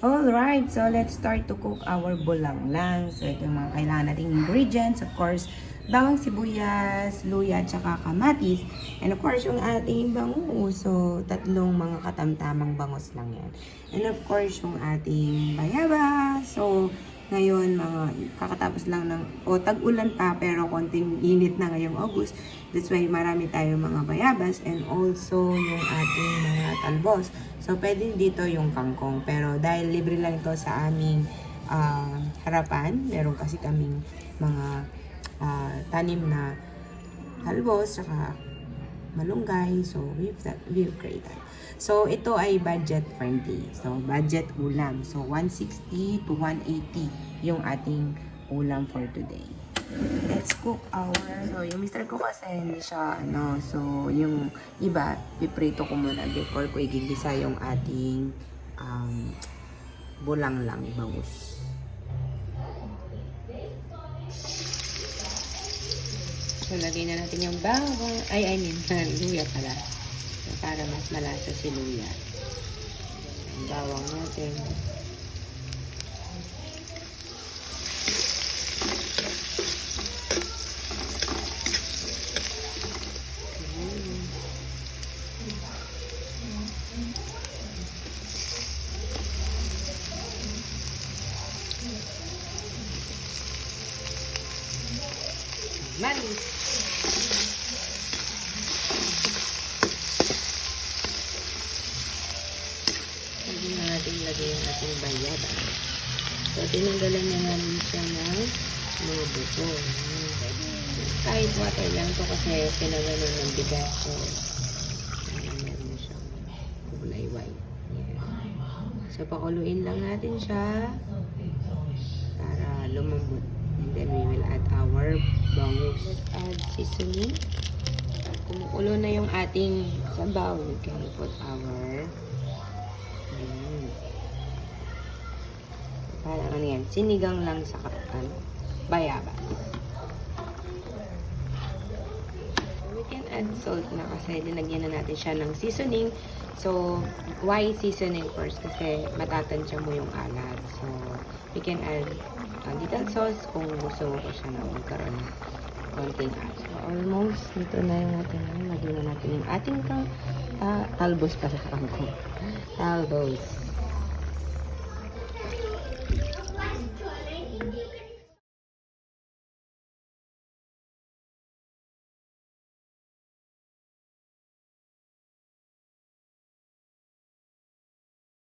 Alright, so let's start to cook our bulanglang. So ito yung mga kailangan nating ingredients. Of course, bawang sibuyas, luya, tsaka kamatis. And of course, yung ating bangus. So, tatlong mga katamtamang bangus lang yan. And of course, yung ating bayabas. So, ngayon, mga kakatapos lang ng, tag-ulan pa, pero konting init na ngayong August. That's why marami tayong mga bayabas and also yung ating mga talbos. So, pwede dito yung kangkong. Pero dahil libre lang ito sa aming harapan, meron kasi kaming mga tanim na talbos, saka malunggay. So, we've created. So, ito ay budget friendly. So, budget ulam. So, 160 to 180 yung ating ulam for today. Let's cook our... So, yung mister ko kasi hindi siya, so, yung iba, piprito ko muna before ko igigisa yung ating bulanglang bangus. So, lagay na natin yung bawang. Luya pala. So, para mas malasa si luya. Yung bawang natin. Manis. Hindi na natin lagay yung ating bayabas. So, tinanggalan na namin siya ng mga buto. Kahit water lang to kasi pinaganon ng bigas. So, meron siyang kulay white. Yeah. So, pakuluin lang natin siya para lumambot. And then, we will add our bangus. Add seasoning. Kumukulo na yung ating sabaw. We can put our parang ano yan, sinigang lang sa bayabas. We can add salt na kasi dinagyan na natin siya ng seasoning. So, why seasoning first? Kasi matatansya mo yung alat. So, we can add little sauce kung gusto mo pa siya na magkaroon ng konting alat. So, almost, ito na yung ating, lagyan na natin yung ating talbos pala kangkong. Talbos.